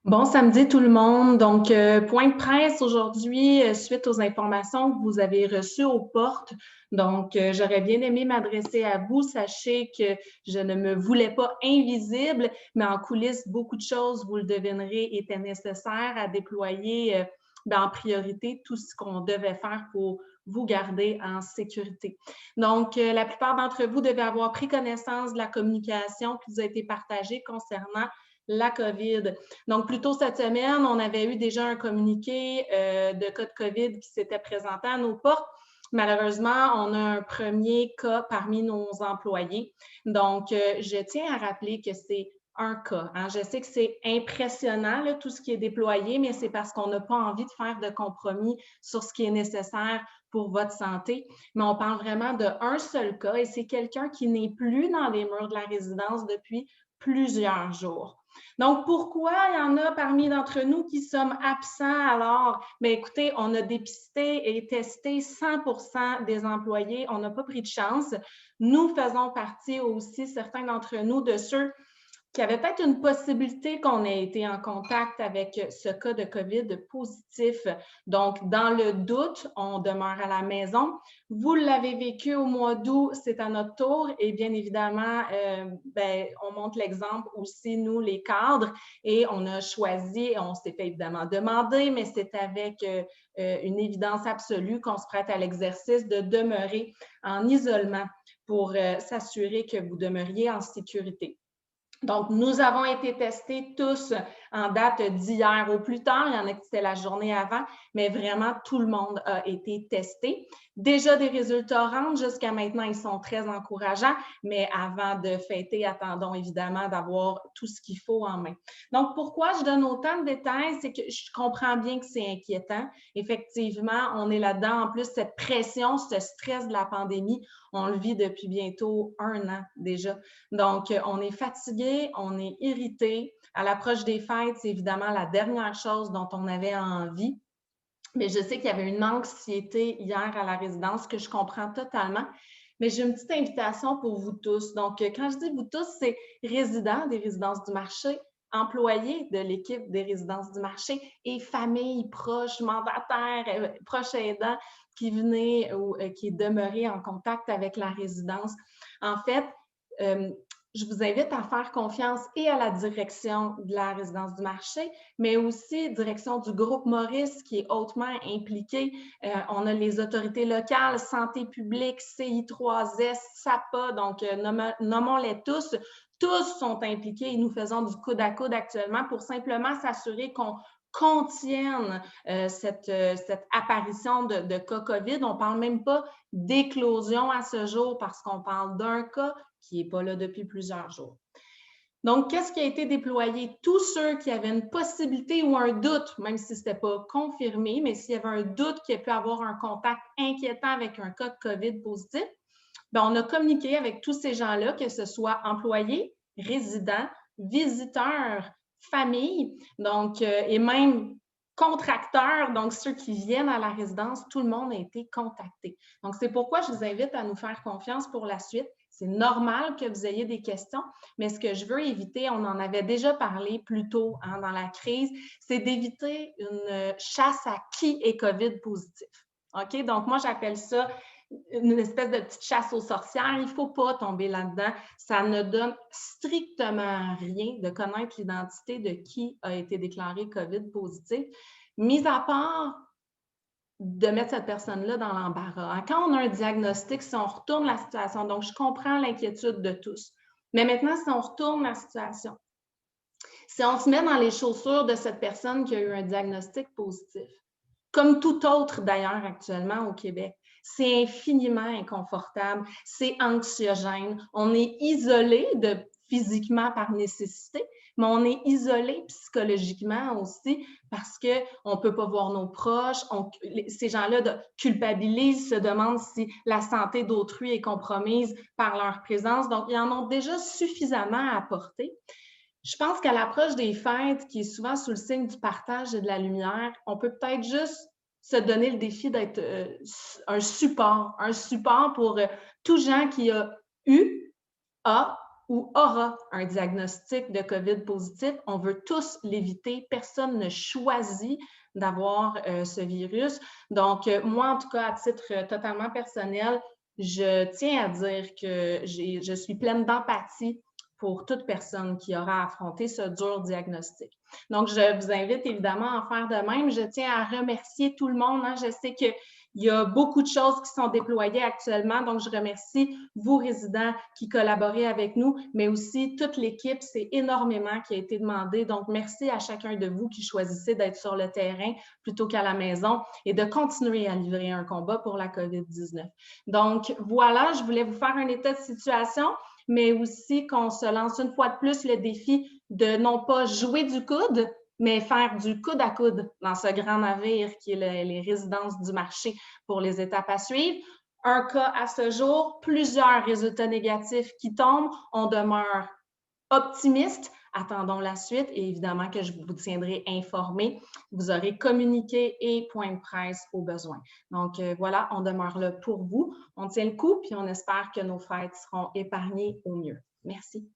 Bon samedi tout le monde. Donc, point de presse aujourd'hui suite aux informations que vous avez reçues aux portes. Donc, j'aurais bien aimé m'adresser à vous. Sachez que je ne me voulais pas invisible, mais en coulisses, beaucoup de choses, vous le devinerez, étaient nécessaires à déployer en priorité tout ce qu'on devait faire pour vous garder en sécurité. Donc, la plupart d'entre vous devaient avoir pris connaissance de la communication qui vous a été partagée concernant la COVID. Donc, plus tôt cette semaine, on avait eu déjà un communiqué de cas de COVID qui s'était présenté à nos portes. Malheureusement, on a un premier cas parmi nos employés. Donc, je tiens à rappeler que c'est un cas. Hein. Je sais que c'est impressionnant, là, tout ce qui est déployé, mais c'est parce qu'on n'a pas envie de faire de compromis sur ce qui est nécessaire pour votre santé. Mais on parle vraiment d'un seul cas et c'est quelqu'un qui n'est plus dans les murs de la résidence depuis plusieurs jours. Donc, pourquoi il y en a parmi d'entre nous qui sommes absents alors? Bien, écoutez, on a dépisté et testé 100% des employés. On n'a pas pris de chance. Nous faisons partie aussi, certains d'entre nous, de ceux qu'il y avait peut-être une possibilité qu'on ait été en contact avec ce cas de COVID positif. Donc, dans le doute, on demeure à la maison. Vous l'avez vécu au mois d'août, c'est à notre tour. Et bien évidemment, on montre l'exemple aussi, nous, les cadres, et on a choisi, on s'est fait évidemment demander, mais c'est avec une évidence absolue qu'on se prête à l'exercice de demeurer en isolement pour s'assurer que vous demeuriez en sécurité. Donc, nous avons été testés tous en date d'hier au plus tard. Il y en a qui c'était la journée avant, mais vraiment, tout le monde a été testé. Déjà, des résultats rentrent. Jusqu'à maintenant, ils sont très encourageants, mais avant de fêter, attendons évidemment d'avoir tout ce qu'il faut en main. Donc, pourquoi je donne autant de détails? C'est que je comprends bien que c'est inquiétant. Effectivement, on est là-dedans. En plus, cette pression, ce stress de la pandémie, on le vit depuis bientôt 1 an déjà. Donc, on est fatigué, on est irrité. À l'approche des fêtes, c'est évidemment la dernière chose dont on avait envie. Mais je sais qu'il y avait une anxiété hier à la résidence que je comprends totalement. Mais j'ai une petite invitation pour vous tous. Donc, quand je dis vous tous, c'est résidents des résidences du marché, employés de l'équipe des résidences du marché et familles proches, mandataires, proches aidants qui venaient ou qui demeuraient en contact avec la résidence. En fait, euh, je vous invite à faire confiance et à la direction de la résidence du marché, mais aussi direction du groupe Maurice qui est hautement impliqué. On a les autorités locales, santé publique, CI3S, SAPA, donc nommons-les tous. Tous sont impliqués et nous faisons du coude à coude actuellement pour simplement s'assurer qu'on contienne cette apparition de cas COVID. On ne parle même pas d'éclosion à ce jour parce qu'on parle d'un cas qui n'est pas là depuis plusieurs jours. Donc, qu'est-ce qui a été déployé? Tous ceux qui avaient une possibilité ou un doute, même si ce n'était pas confirmé, mais s'il y avait un doute qu'il y ait pu avoir un contact inquiétant avec un cas de COVID positif, bien, on a communiqué avec tous ces gens-là, que ce soit employés, résidents, visiteurs, familles, donc, et même contracteurs, donc ceux qui viennent à la résidence, tout le monde a été contacté. Donc, c'est pourquoi je vous invite à nous faire confiance pour la suite. C'est normal que vous ayez des questions, mais ce que je veux éviter, on en avait déjà parlé plus tôt hein, dans la crise, c'est d'éviter une chasse à qui est COVID positif. OK? Donc, moi, j'appelle ça une espèce de petite chasse aux sorcières. Il ne faut pas tomber là-dedans. Ça ne donne strictement rien de connaître l'identité de qui a été déclaré COVID positif, mis à part de mettre cette personne-là dans l'embarras. Quand on a un diagnostic, si on retourne la situation, donc je comprends l'inquiétude de tous, mais maintenant, si on retourne la situation, si on se met dans les chaussures de cette personne qui a eu un diagnostic positif, comme tout autre d'ailleurs actuellement au Québec, c'est infiniment inconfortable, c'est anxiogène, on est isolé physiquement par nécessité, mais on est isolé psychologiquement aussi parce qu'on ne peut pas voir nos proches. Ces gens-là culpabilisent, se demandent si la santé d'autrui est compromise par leur présence. Donc, ils en ont déjà suffisamment à apporter. Je pense qu'à l'approche des fêtes, qui est souvent sous le signe du partage et de la lumière, on peut peut-être juste se donner le défi d'être un support pour tout gens qui a eu, a ou aura un diagnostic de COVID positif. On veut tous l'éviter. Personne ne choisit d'avoir ce virus. Donc, moi, en tout cas, à titre totalement personnel, je tiens à dire que je suis pleine d'empathie pour toute personne qui aura affronté ce dur diagnostic. Donc, je vous invite évidemment à en faire de même. Je tiens à remercier tout le monde. Je sais qu'il y a beaucoup de choses qui sont déployées actuellement. Donc, je remercie vous, résidents, qui collaborez avec nous, mais aussi toute l'équipe. C'est énormément qui a été demandé. Donc, merci à chacun de vous qui choisissez d'être sur le terrain plutôt qu'à la maison et de continuer à livrer un combat pour la COVID-19. Donc, voilà, je voulais vous faire un état de situation, mais aussi qu'on se lance une fois de plus le défi de non pas jouer du coude, mais faire du coude à coude dans ce grand navire qui est les résidences du marché pour les étapes à suivre. Un cas à ce jour, plusieurs résultats négatifs qui tombent, on demeure optimiste. Attendons la suite et évidemment que je vous tiendrai informé. Vous aurez communiqué et point de presse au besoin. Donc voilà, on demeure là pour vous. On tient le coup puis on espère que nos fêtes seront épargnées au mieux. Merci.